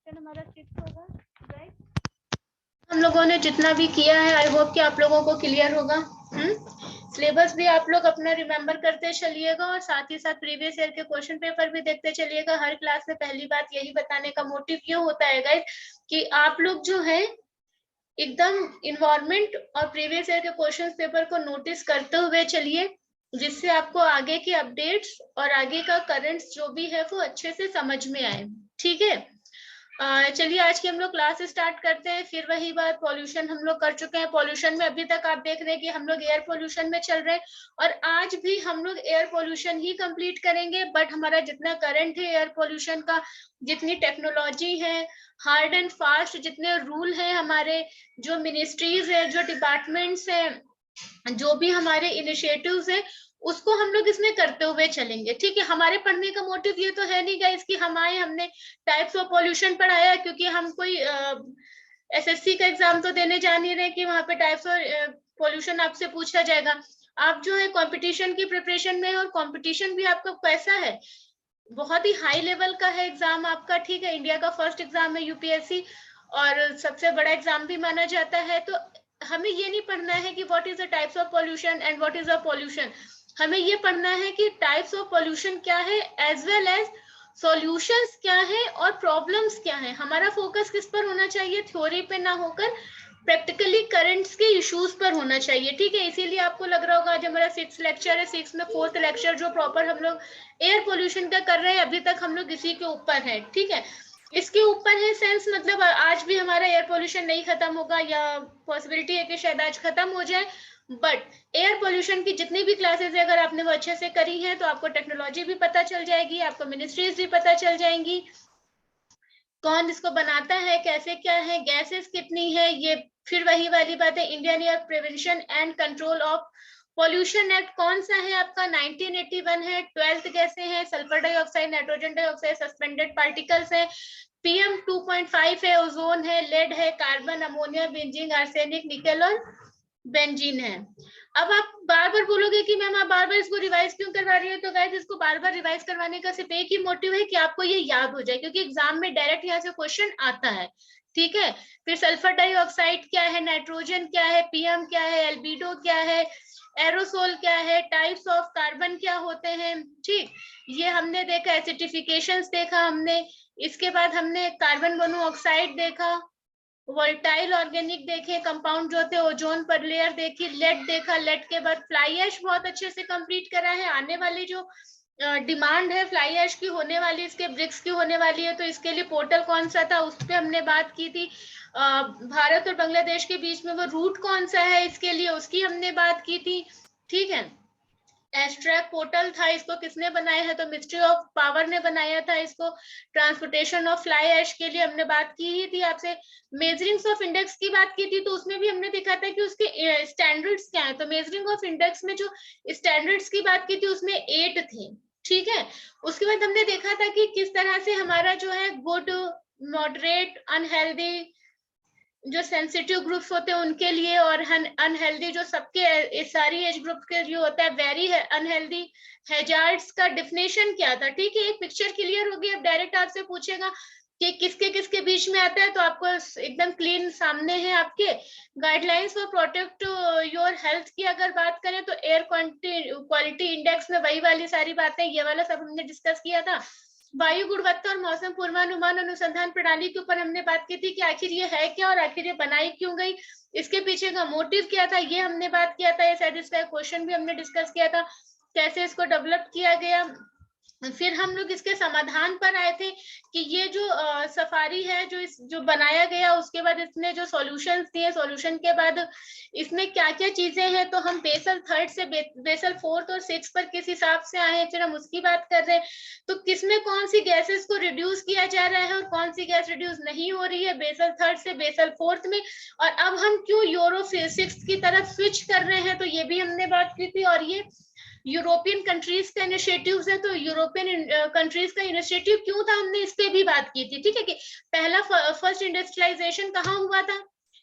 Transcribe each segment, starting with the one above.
Question हमारा 6 होगा, right. हम लोगों ने जितना भी किया है आई होप कि आप लोगों को क्लियर होगा। सिलेबस भी आप लोग अपना रिमेम्बर करते चलिएगा और साथ ही साथ प्रीवियस ईयर के क्वेश्चन पेपर भी देखते चलिएगा। हर क्लास में पहली बात यही बताने का मोटिव ये होता है गाइस कि आप लोग जो है एकदम इन्वायरमेंट और प्रीवियस ईयर के क्वेश्चन पेपर को नोटिस करते हुए चलिए, जिससे आपको आगे की अपडेट्स और आगे का करंट्स जो भी है वो अच्छे से समझ में आए। ठीक है, चलिए आज की हम लोग क्लास स्टार्ट करते हैं। फिर वही बात, पॉल्यूशन हम लोग कर चुके हैं। पॉल्यूशन में अभी तक आप देख रहे हैं कि हम लोग एयर पॉल्यूशन में चल रहे हैं और आज भी हम लोग एयर पॉल्यूशन ही कंप्लीट करेंगे। बट हमारा जितना करंट है एयर पॉल्यूशन का, जितनी टेक्नोलॉजी है, हार्ड एंड फास्ट जितने रूल है, हमारे जो मिनिस्ट्रीज है, जो डिपार्टमेंट्स है, जो भी हमारे इनिशिएटिव्स है, उसको हम लोग इसमें करते हुए चलेंगे। ठीक है, हमारे पढ़ने का मोटिव ये तो है नहीं गाइस कि हम आए हमने टाइप्स ऑफ पॉल्यूशन पढ़ाया, क्योंकि हम कोई एसएससी का एग्जाम तो देने जा नहीं रहे कि वहां पे टाइप्स ऑफ पॉल्यूशन आपसे पूछा जाएगा। आप जो है कंपटीशन की प्रिपरेशन में, और कंपटीशन भी आपका कैसा है, बहुत ही हाई लेवल का है एग्जाम आपका। ठीक है, इंडिया का फर्स्ट एग्जाम है यूपीएससी और सबसे बड़ा एग्जाम भी माना जाता है। तो हमें ये नहीं पढ़ना है कि what is the types of pollution and what is the pollution. हमें ये पढ़ना है कि टाइप्स ऑफ पॉल्यूशन क्या है, एज वेल एज सॉल्यूशंस क्या है और प्रॉब्लम्स क्या है। हमारा फोकस किस पर होना चाहिए, थ्योरी पे ना होकर प्रैक्टिकली करंट्स के इश्यूज पर होना चाहिए। ठीक है, इसीलिए आपको लग रहा होगा आज हमारा 6 लेक्चर है, 6 में 4th लेक्चर जो प्रॉपर हम लोग एयर पोल्यूशन का कर रहे हैं। अभी तक हम लोग इसी के ऊपर है। ठीक है, इसके ऊपर है सेंस, मतलब आज भी हमारा एयर पोल्यूशन नहीं खत्म होगा, या पॉसिबिलिटी है कि शायद आज खत्म हो जाए। बट एयर पोल्यूशन की जितनी भी क्लासेस है, अगर आपने वो अच्छे से करी है तो आपको टेक्नोलॉजी भी पता चल जाएगी, आपको मिनिस्ट्रीज भी पता चल जाएंगी, कौन इसको बनाता है, कैसे क्या है, गैसेस कितनी है। ये फिर वही वाली बात है, Indian air prevention and control of pollution act कौन सा है आपका, 1981 है। 12th कैसे है, sulphur dioxide, nitrogen dioxide, suspended particles है, पीएम 2.5 है, ओजोन है, लेड है, कार्बन, अमोनिया, बेंजीन, आर्सेनिक, निकल और बेंजीन है। अब आप बार बार बोलोगे कि मैम आप बार बार इसको रिवाइज क्यों करवा रही है, तो गाइस इसको बार बार रिवाइज करवाने का सिर्फ एक ही मोटिव है कि आपको ये याद हो जाए, क्योंकि एग्जाम में डायरेक्ट यहाँ से क्वेश्चन आता है। ठीक है, फिर सल्फर डाइऑक्साइड क्या है, नाइट्रोजन क्या है, पीएम क्या है, एल्बिडो क्या है, एरोसोल क्या है, टाइप्स ऑफ कार्बन क्या होते हैं। ठीक, ये हमने देखा, एसिडिफिकेशंस देखा हमने, इसके बाद हमने कार्बन मोनोऑक्साइड देखा, वोल्टाइल ऑर्गेनिक देखे, कंपाउंड जो थे, ओजोन पर लेयर देखी, लेड देखा, लेड के बाद फ्लाई ऐश बहुत अच्छे से कंप्लीट करा है। आने वाली जो डिमांड है फ्लाई ऐश की होने वाली, इसके ब्रिक्स की होने वाली है, तो इसके लिए पोर्टल कौन सा था उस पर हमने बात की थी। भारत और बांग्लादेश के बीच में वो रूट कौन सा है इसके लिए, उसकी हमने बात की थी। ठीक है, एस्ट्रैक पोर्टल था, इसको किसने बनाया है, तो मिनिस्ट्री ऑफ पावर ने बनाया था इसको। ट्रांसपोर्टेशन ऑफ फ्लाई ऐश के लिए हमने बात की ही थी आपसे। मेजरिंग ऑफ इंडेक्स की बात की थी, तो उसमें भी हमने देखा था कि उसके स्टैंडर्ड्स क्या है। तो मेजरिंग ऑफ इंडेक्स में जो स्टैंडर्ड्स की बात की थी उसमें 8 थे। ठीक है, उसके बाद हमने देखा था कि किस तरह से हमारा जो है गुड, मॉडरेट, अनहेल्दी, जो सेंसिटिव ग्रुप्स होते हैं उनके लिए, और अनहेल्दी जो सबके सारी एज ग्रुप के लिए होता है, वेरी अनहेल्दी, हैजार्ड्स का डिफिनेशन क्या था। ठीक है, एक पिक्चर क्लियर होगी। अब डायरेक्ट आपसे पूछेगा कि किसके किसके बीच में आता है, तो आपको एकदम क्लीन सामने है आपके। Guidelines for protect your health की अगर बात करें तो एयर क्वालिटी इंडेक्स में वही वाली सारी बातें, ये वाला सब हमने डिस्कस किया था। वायु गुणवत्ता और मौसम पूर्वानुमान अनुसंधान प्रणाली के ऊपर हमने बात की थी कि आखिर ये है क्या और आखिर ये बनाई क्यों गई, इसके पीछे का मोटिव क्या था, ये हमने बात किया था। ये सेटिस्फाई क्वेश्चन भी हमने डिस्कस किया था, कैसे इसको डेवलप किया गया। फिर हम लोग इसके समाधान पर आए थे कि ये जो सफारी है जो बनाया गया, उसके बाद इसने जो सॉल्यूशंस दिए, सॉल्यूशन के बाद इसमें क्या क्या चीजें हैं, तो हम बेसल 3rd से बेसल 4th और 6th पर किस हिसाब से आए हैं, फिर हम उसकी बात कर रहे हैं। तो किसमें कौन सी गैसेस को रिड्यूस किया जा रहा है और कौन सी गैस रिड्यूस नहीं हो रही है, बेसल 3rd से बेसल 4th में। और अब हम क्यों यूरो 6th की तरफ स्विच कर रहे हैं, तो ये भी हमने बात की थी। और ये यूरोपियन कंट्रीज का इनिशिएटिव है, तो यूरोपियन कंट्रीज का इनिशिएटिव क्यों था, हमने इस पे भी बात की थी। ठीक है, कि पहला फर्स्ट इंडस्ट्रियलाइजेशन कहाँ हुआ था,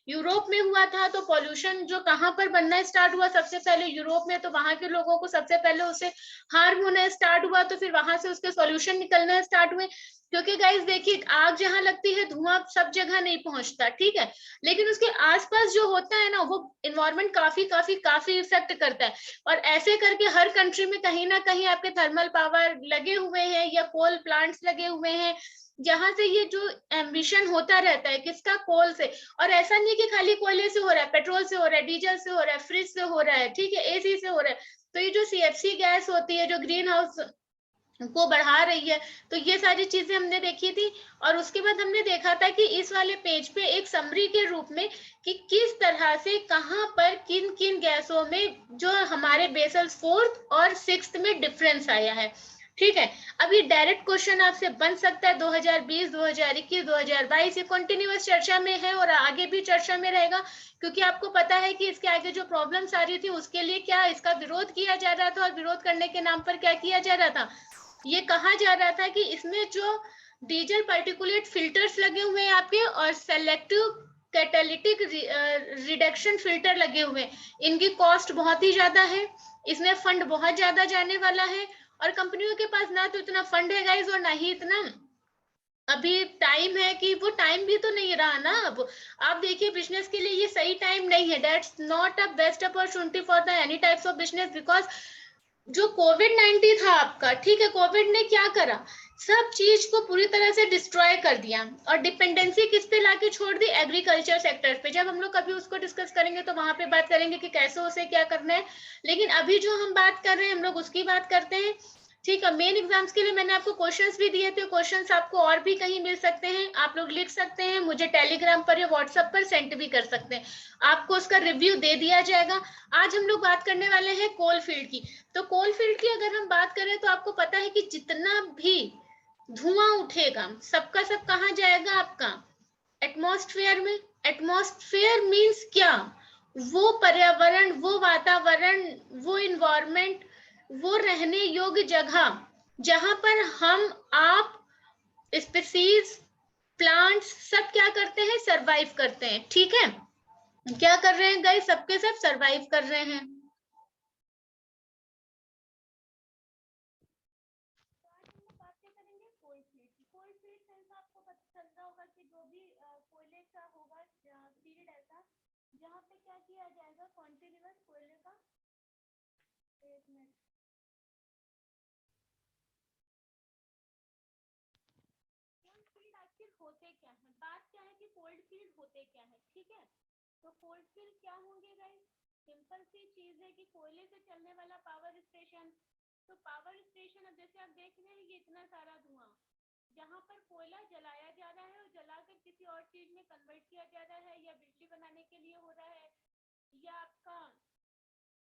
यूरोप में हुआ था तो पॉल्यूशन जो कहाँ पर बनना स्टार्ट हुआ सबसे पहले यूरोप में, तो वहां के लोगों को सबसे पहले उसे हार्म होना स्टार्ट हुआ, तो फिर वहां से उसके सॉल्यूशन निकलना स्टार्ट हुए। क्योंकि गाइस देखिए, आग जहां लगती है धुआं सब जगह नहीं पहुंचता, ठीक है, लेकिन उसके आसपास जो होता है ना वो इन्वायरमेंट काफी काफी काफी इफेक्ट करता है। और ऐसे करके हर कंट्री में कहीं ना कहीं आपके थर्मल पावर लगे हुए हैं या कोल प्लांट्स लगे हुए हैं, जहां से ये जो एम्बिशन होता रहता है किसका, कोल से। और ऐसा नहीं कि खाली कोयले से हो रहा है, पेट्रोल से हो रहा है, डीजल से हो रहा है, फ्रिज से हो रहा है, ठीक है, एसी से हो रहा है। तो ये जो सीएफसी गैस होती है जो ग्रीन हाउस को बढ़ा रही है, तो ये सारी चीजें हमने देखी थी। और उसके बाद हमने देखा था कि इस वाले पेज पे एक समरी के रूप में कि किस तरह से कहां पर किन किन गैसों में जो हमारे बेसल 4th और 6th में डिफरेंस आया है, ठीक है। अब ये डायरेक्ट क्वेश्चन आपसे बन सकता है 2020, 2021, 2022, ये कंटिन्यूअस चर्चा में है और आगे भी चर्चा में रहेगा, क्योंकि आपको पता है कि इसके आगे जो प्रॉब्लम्स आ रही थी उसके लिए क्या इसका विरोध किया जा रहा था, और विरोध करने के नाम पर क्या किया जा रहा था, ये कहा जा रहा था कि इसमें जो डीजल पार्टिकुलेट फिल्टर्स लगे हुए हैं आपके और सेलेक्टिव कैटालिटिक रिडक्शन फिल्टर लगे हुए हैं, इनकी कॉस्ट बहुत ही ज्यादा है, इसमें फंड बहुत ज्यादा जाने वाला है, और कंपनियों के पास ना तो इतना फंड है गाइस और ना ही इतना अभी टाइम है कि वो टाइम भी तो नहीं रहा ना। अब आप देखिए बिजनेस के लिए ये सही टाइम नहीं है, that's not a best opportunity for the any types of business, because जो कोविड-19 था आपका, ठीक है, कोविड ने क्या करा, सब चीज को पूरी तरह से डिस्ट्रॉय कर दिया और डिपेंडेंसी किस पे लाके छोड़ दी, एग्रीकल्चर सेक्टर पे। जब हम लोग कभी उसको डिस्कस करेंगे तो वहां पे बात करेंगे कि कैसे उसे क्या करना है, लेकिन अभी जो हम बात कर रहे हैं हम लोग उसकी बात करते हैं, ठीक है। मेन एग्जाम्स के लिए मैंने आपको क्वेश्चंस भी दिए थे, क्वेश्चंस आपको और भी कहीं मिल सकते हैं, आप लोग लिख सकते हैं, मुझे टेलीग्राम पर या व्हाट्सएप पर सेंड भी कर सकते हैं, आपको उसका रिव्यू दे दिया जाएगा। आज हम लोग बात करने वाले हैं कोल फील्ड की। तो कोल फील्ड की अगर हम बात करें तो आपको पता है कि जितना भी धुआं उठेगा सबका सब कहाँ जाएगा, आपका एटमॉस्फेयर में। एटमॉस्फेयर मींस क्या, वो पर्यावरण, वो वातावरण, वो इन्वायरमेंट, वो रहने योग्य जगह जहां पर हम आप स्पीसीज प्लांट्स सब क्या करते हैं, सरवाइव करते हैं, ठीक है। क्या कर रहे हैं गाइस, सबके सब सरवाइव कर रहे हैं। आपको पता चल रहा होगा कि जो भी कोयले का होगा पीरियड ऐसा जहाँ पे क्या किया जाएगा, कॉन्टिन्यूअस कोयले का, एक मिनट, कोल्ड फील्ड आखिर होते क्या है, बात क्या है कि कोल्ड फील्ड होते क्या है, ठीक है। तो कोल्ड फील्ड क्या होंगे गाइस, सिंपल सी चीज है कि कोयले से चलने वाला पावर स्टेशन। तो पावर स्टेशन, अब जैसे आप देख रहे हैं ये इतना सारा धुआं, जहाँ पर कोयला जलाया जा रहा है और जलाकर किसी और चीज में कन्वर्ट किया जा रहा है, या बिजली बनाने के लिए हो रहा है, या आपका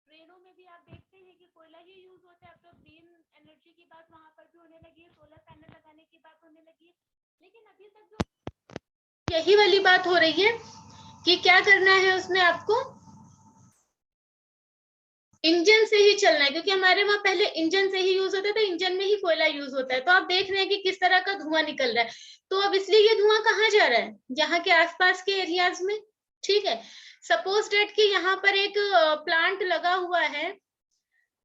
ट्रेनों में भी आप देखते हैं कि कोयला ही यूज होता है। अब तो ग्रीन एनर्जी की बात वहां पर भी होने लगी है, सोलर पैनल लगाने की बात होने लगी है, लेकिन अभी तक जो यही वाली बात हो रही है कि क्या करना है उसमें आपको इंजन से ही चलना है, क्योंकि हमारे वहां पहले इंजन से ही यूज होता था, इंजन में ही कोयला यूज होता है। तो आप देख रहे हैं कि किस तरह का धुआं निकल रहा है। तो अब इसलिए ये धुआं कहाँ जा रहा है, यहाँ के आसपास के एरियाज में, ठीक है। सपोज डेट कि यहाँ पर एक प्लांट लगा हुआ है,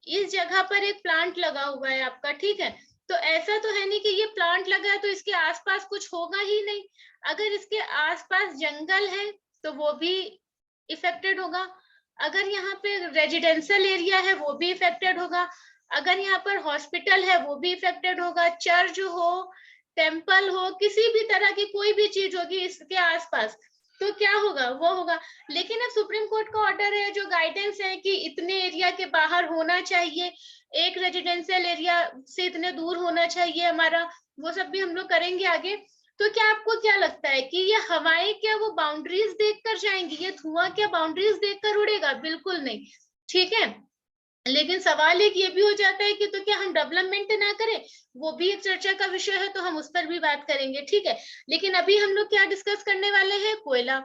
इस जगह पर एक प्लांट लगा हुआ है आपका, ठीक है। तो ऐसा तो है नहीं कि ये प्लांट लगा है तो इसके आसपास कुछ होगा ही नहीं, अगर इसके आसपास जंगल है तो वो भी इफेक्टेड होगा, अगर यहाँ पे रेजिडेंशियल एरिया है वो भी इफेक्टेड होगा, अगर यहाँ पर हॉस्पिटल है वो भी इफेक्टेड होगा, चर्च हो, टेम्पल हो, किसी भी तरह की कोई भी चीज होगी इसके आसपास, तो क्या होगा, वो होगा। लेकिन अब सुप्रीम कोर्ट का ऑर्डर है, जो गाइडेंस है कि इतने एरिया के बाहर होना चाहिए, एक रेजिडेंशियल एरिया से इतने दूर होना चाहिए हमारा, वो सब भी हम लोग करेंगे आगे। तो क्या आपको क्या लगता है कि ये हवाएं क्या वो बाउंड्रीज देखकर जाएंगी, ये धुआं क्या बाउंड्रीज देखकर उड़ेगा, बिल्कुल नहीं, ठीक है। लेकिन सवाल एक ये भी हो जाता है कि तो क्या हम डेवलपमेंट ना करें, वो भी एक चर्चा का विषय है, तो हम उस पर भी बात करेंगे, ठीक है। लेकिन अभी हम लोग क्या डिस्कस करने वाले हैं, कोयला।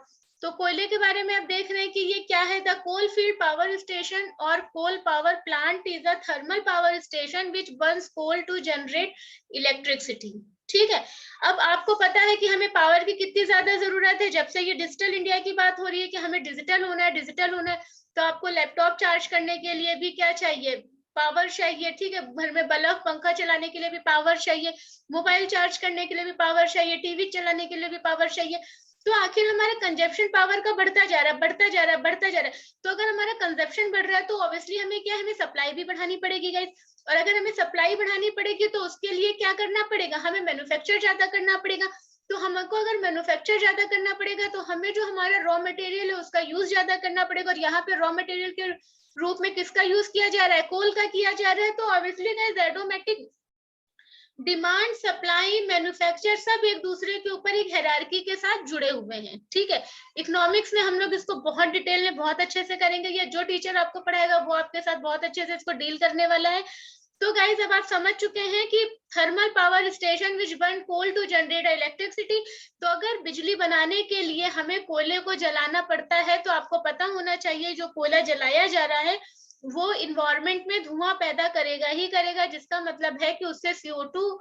तो कोयले के बारे में आप देख रहे हैं कि ये क्या है, the coal field power station और coal power plant is a thermal power station which burns coal to generate electricity. ठीक है, अब आपको पता है कि हमें पावर की कितनी ज्यादा जरूरत है। जब से ये डिजिटल इंडिया की बात हो रही है कि हमें डिजिटल होना है, डिजिटल होना है, तो आपको लैपटॉप चार्ज करने के लिए भी क्या चाहिए, पावर चाहिए। ठीक है, घर में बल्ब पंखा चलाने के लिए भी पावर चाहिए, मोबाइल चार्ज करने के लिए भी पावर चाहिए, टीवी चलाने के लिए भी पावर चाहिए। तो आखिर हमारा कंजप्शन पावर का बढ़ता जा रहा है, बढ़ता जा रहा है, बढ़ता जा रहा है। तो अगर हमारा कंजप्शन बढ़ रहा है तो ऑब्वियसली हमें क्या है, हमें सप्लाई भी बढ़ानी पड़ेगी गाइस। और अगर हमें सप्लाई बढ़ानी पड़ेगी तो उसके लिए क्या करना पड़ेगा, हमें मैन्युफैक्चर ज्यादा करना पड़ेगा। तो हमको अगर मैन्युफैक्चर ज्यादा करना पड़ेगा तो हमें जो हमारा रॉ मटेरियल है उसका यूज ज्यादा करना पड़ेगा। और यहाँ पे रॉ मटेरियल के रूप में किसका यूज किया जा रहा है, कोल का किया जा रहा है। तो obviously guys automatic demand, supply, manufacture सब एक दूसरे के ऊपर एक हायरार्की के साथ जुड़े हुए हैं। ठीक है, इकोनॉमिक्स में हम लोग इसको बहुत डिटेल में बहुत अच्छे से करेंगे, या जो टीचर आपको पढ़ाएगा वो आपके साथ बहुत अच्छे से इसको डील करने वाला है। तो गाइज अब आप समझ चुके हैं कि thermal power station which burn coal to generate electricity. तो अगर बिजली बनाने के लिए हमें कोयले को जलाना पड़ता है तो आपको पता होना चाहिए जो कोयला जलाया जा रहा है वो इन्वायरमेंट में धुआं पैदा करेगा ही करेगा, जिसका मतलब है कि उससे CO2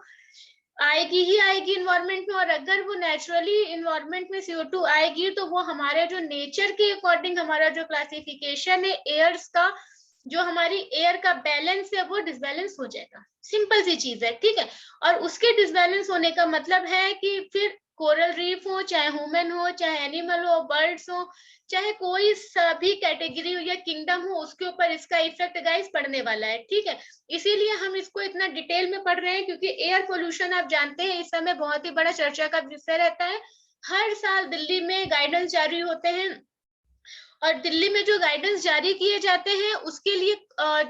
आएगी ही आएगी इन्वायरमेंट में। और अगर वो नेचुरली इन्वायरमेंट में CO2 आएगी तो वो हमारे जो नेचर के अकॉर्डिंग हमारा जो क्लासिफिकेशन है एयर्स का, जो हमारी एयर का बैलेंस है वो डिसबैलेंस हो जाएगा। सिंपल सी चीज है। ठीक है, और उसके डिसबैलेंस होने का मतलब है कि फिर कोरल रीफ हो, चाहे ह्यूमन हो, चाहे एनिमल हो, बर्ड्स हो, चाहे कोई सभी कैटेगरी हो या किंगडम हो, उसके ऊपर इसका इफेक्ट गाइस पड़ने वाला है। ठीक है, इसीलिए हम इसको इतना डिटेल में पढ़ रहे हैं, क्योंकि एयर पोल्यूशन आप जानते हैं इस समय बहुत ही बड़ा चर्चा का विषय रहता है। हर साल दिल्ली में गाइडेंस जारी होते हैं, और दिल्ली में जो गाइडेंस जारी किए जाते हैं उसके लिए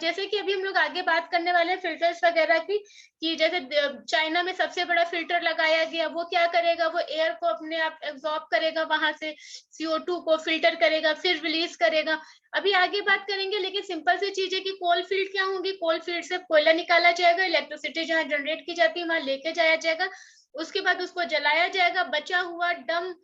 जैसे कि अभी हम लोग आगे बात करने वाले हैं फिल्टर्स वगैरह की, कि जैसे चाइना में सबसे बड़ा फिल्टर लगाया गया, वो क्या करेगा, वो एयर को अपने आप एब्जॉर्ब करेगा, वहां से CO2 को फिल्टर करेगा, फिर रिलीज करेगा। अभी आगे बात करेंगे, लेकिन सिंपल सी चीज है कि कोल फील्ड क्या होंगी, कोल फील्ड से कोयला निकाला जाएगा, इलेक्ट्रिसिटी जहाँ जनरेट की जाती है वहां लेके जाया जाएगा, उसके बाद उसको जलाया जाएगा, बचा हुआ डम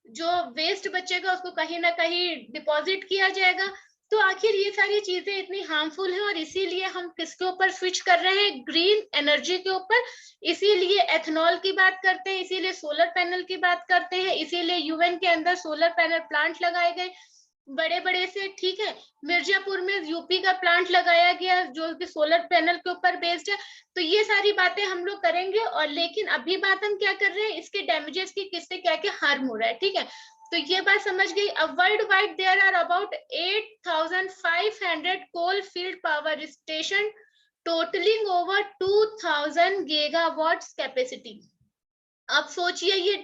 जो वेस्ट बचेगा उसको कहीं ना कहीं डिपॉजिट किया जाएगा। तो आखिर ये सारी चीजें इतनी हार्मफुल हैं, और इसीलिए हम किसके ऊपर स्विच कर रहे हैं, ग्रीन एनर्जी के ऊपर। इसीलिए एथेनॉल की बात करते हैं, इसीलिए सोलर पैनल की बात करते हैं, इसीलिए UN के अंदर सोलर पैनल प्लांट लगाए गए बड़े बड़े से। ठीक है, मिर्जापुर में UP का प्लांट लगाया गया जो कि सोलर पैनल के ऊपर बेस्ड है। तो ये सारी बातें हम लोग करेंगे, और लेकिन अभी बात हम क्या कर रहे हैं, इसके डैमेजेस की, किससे क्या क्या हार्म हो रहा है। ठीक है, तो ये बात समझ गई। अब world wide there are about 8,500 coal field power station totalling over 2,000 gigawatts capacity. आप सोचिए ये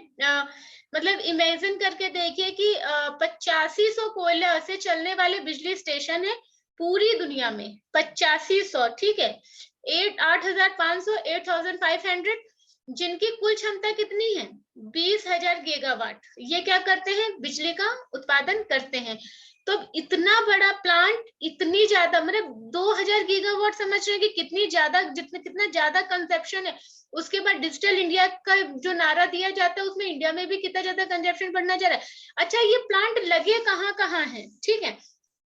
मतलब इमेजिन करके देखिए कि 8500 कोयला से चलने वाले बिजली स्टेशन है पूरी दुनिया में, 8500। ठीक है, 8,500 8,500 जिनकी कुल क्षमता कितनी है, 20,000 गीगावाट। ये क्या करते हैं, बिजली का उत्पादन करते हैं। तो इतना बड़ा प्लांट, इतनी ज्यादा मतलब 2,000 गीगावाट, समझ रहे हैं कि कितनी ज्यादा, कितना ज्यादा कंजप्शन है। उसके बाद डिजिटल इंडिया का जो नारा दिया जाता है उसमें इंडिया में भी कितना ज्यादा कंजप्शन बढ़ना जा रहा है। अच्छा, ये प्लांट लगे कहाँ कहाँ है, ठीक है,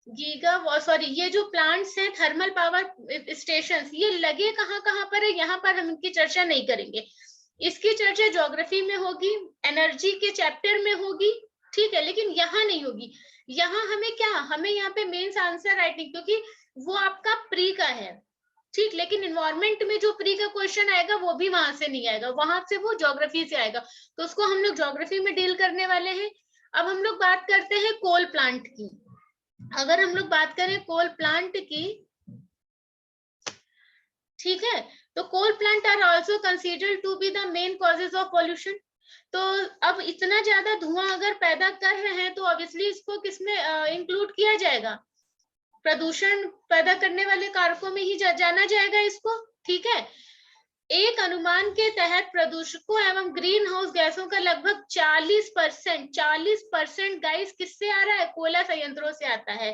ये जो प्लांट्स हैं थर्मल पावर स्टेशन, ये लगे कहाँ कहाँ पर है, यहाँ पर हम इनकी चर्चा नहीं करेंगे। इसकी चर्चा ज्योग्राफी में होगी, एनर्जी के चैप्टर में होगी। ठीक है, लेकिन यहाँ नहीं होगी। यहाँ हमें क्या, हमें यहाँ पे मेंस आंसर राइटिंग, क्योंकि वो आपका प्री का है। ठीक, लेकिन इन्वायरमेंट में जो प्री का क्वेश्चन आएगा वो भी वहां से नहीं आएगा, वहां से वो ज्योग्राफी से आएगा, तो उसको हम लोग ज्योग्राफी में डील करने वाले हैं। अब हम लोग बात करते हैं कोल प्लांट की। अगर हम लोग बात करें कोल प्लांट की, ठीक है, तो coal plant are also considered to be the main causes of pollution. तो अब इतना ज्यादा धुआं अगर पैदा कर रहे हैं तो ऑब्वियसली इसको किसमें इंक्लूड किया जाएगा, प्रदूषण पैदा करने वाले कारकों में ही जाना जाएगा इसको। ठीक है, एक अनुमान के तहत प्रदूषकों एवं ग्रीन हाउस गैसों का लगभग 40% गाइस किससे आ रहा है, कोयला संयंत्रों से आता है।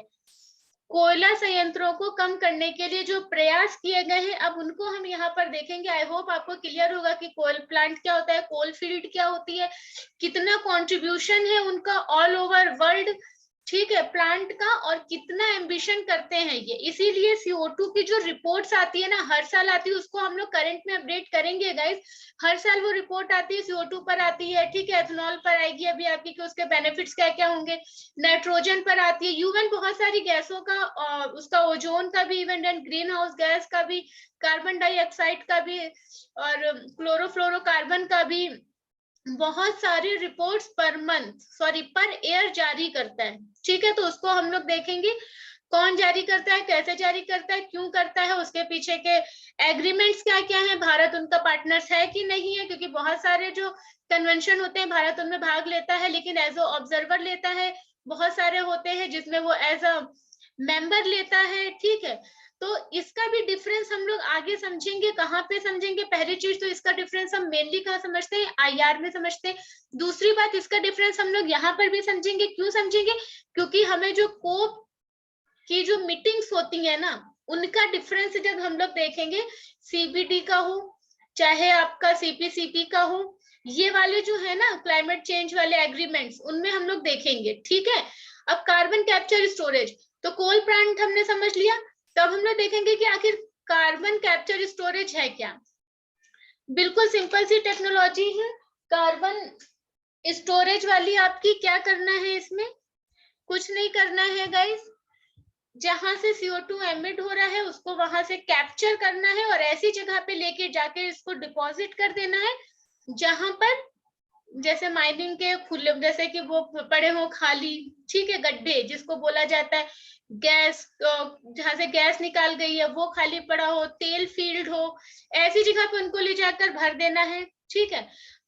कोयला संयंत्रों को कम करने के लिए जो प्रयास किए गए हैं, अब उनको हम यहाँ पर देखेंगे। आई होप आपको क्लियर होगा कि कोल प्लांट क्या होता है, कोल फील्ड क्या होती है, कितना कंट्रीब्यूशन है उनका ऑल ओवर वर्ल्ड, ठीक है, प्लांट का, और कितना एम्बिशन करते हैं ये। इसीलिए CO2 की जो रिपोर्ट्स आती है ना, हर साल आती है, उसको हम लोग करंट में अपडेट करेंगे गाइस। हर साल वो रिपोर्ट आती है, CO2 पर आती है, ठीक है, एथेनॉल पर आएगी अभी आपकी कि उसके बेनिफिट्स क्या क्या होंगे, नाइट्रोजन पर आती है, यूवन बहुत सारी गैसों का, उसका ओजोन का भी even, and green house gas का भी, कार्बन डाइऑक्साइड का भी, और क्लोरोफ्लोरोकार्बन का भी, बहुत सारी reports per month, sorry per year जारी करता है, ठीक है। तो उसको हम लोग देखेंगे कौन जारी करता है, कैसे जारी करता है, क्यों करता है, उसके पीछे के एग्रीमेंट्स क्या क्या है, भारत उनका पार्टनर्स है कि नहीं है, क्योंकि बहुत सारे जो कन्वेंशन होते हैं भारत उनमें भाग लेता है, लेकिन एज अ ऑब्जर्वर लेता है, बहुत सारे होते हैं जिसमें वो एज अ मेंबर लेता है, ठीक है। तो इसका भी डिफरेंस हम लोग आगे समझेंगे, कहाँ पे समझेंगे। पहली चीज तो इसका डिफरेंस हम मेनली कहाँ समझते हैं, IR में समझते हैं। दूसरी बात, इसका डिफरेंस हम लोग यहाँ पर भी समझेंगे। क्यों समझेंगे, क्योंकि हमें जो कोप की जो मीटिंग्स होती है ना, उनका डिफरेंस जब हम लोग देखेंगे, CBD का हो चाहे आपका CPCP का हो, ये वाले जो है ना क्लाइमेट चेंज वाले एग्रीमेंट्स, उनमें हम लोग देखेंगे, ठीक है। अब कार्बन कैप्चर स्टोरेज, तो कोल प्लांट हमने समझ लिया, तब हम लोग देखेंगे कि आखिर कार्बन कैप्चर स्टोरेज है क्या। बिल्कुल सिंपल सी टेक्नोलॉजी है कार्बन स्टोरेज वाली। आपकी क्या करना है इसमें, कुछ नहीं करना है गाइस, जहां से CO2 एमिट हो रहा है उसको वहां से कैप्चर करना है और ऐसी जगह पे लेके जाके इसको डिपॉजिट कर देना है जहां पर, जैसे माइनिंग के खुले, जैसे कि वो पड़े हो खाली, ठीक है, गड्ढे जिसको बोला जाता है, गैस जहां से गैस निकाल गई है वो खाली पड़ा हो, तेल फील्ड हो, ऐसी जगह पे उनको ले जाकर भर देना है, ठीक है।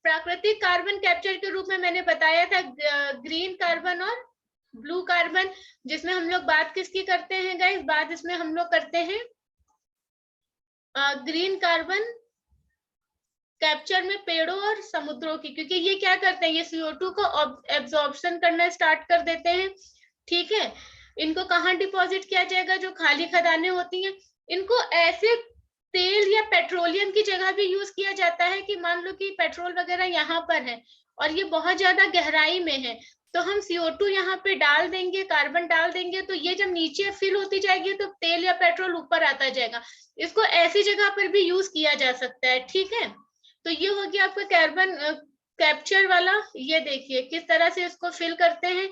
प्राकृतिक कार्बन कैप्चर के रूप में मैंने बताया था ग्रीन कार्बन और ब्लू कार्बन, जिसमें हम लोग बात किसकी करते हैं गाइस, बात इसमें हम लोग करते हैं ग्रीन कार्बन कैप्चर में पेड़ों और समुद्रों की, क्योंकि ये क्या करते हैं, ये CO2 को एब्जॉर्प्शन करना स्टार्ट कर देते हैं, ठीक है। इनको कहाँ डिपॉजिट किया जाएगा, जो खाली खदानें होती हैं, इनको ऐसे तेल या पेट्रोलियम की जगह भी यूज किया जाता है कि मान लो कि पेट्रोल वगैरह यहाँ पर है और ये बहुत ज्यादा गहराई में है, तो हम CO2 यहाँ पे डाल देंगे, कार्बन डाल देंगे, तो ये जब नीचे फिल होती जाएगी तो तेल या पेट्रोल ऊपर आता जाएगा। इसको ऐसी जगह पर भी यूज किया जा सकता है, ठीक है। तो ये हो गया आपका कार्बन कैप्चर वाला। ये देखिए किस तरह से इसको फिल करते हैं,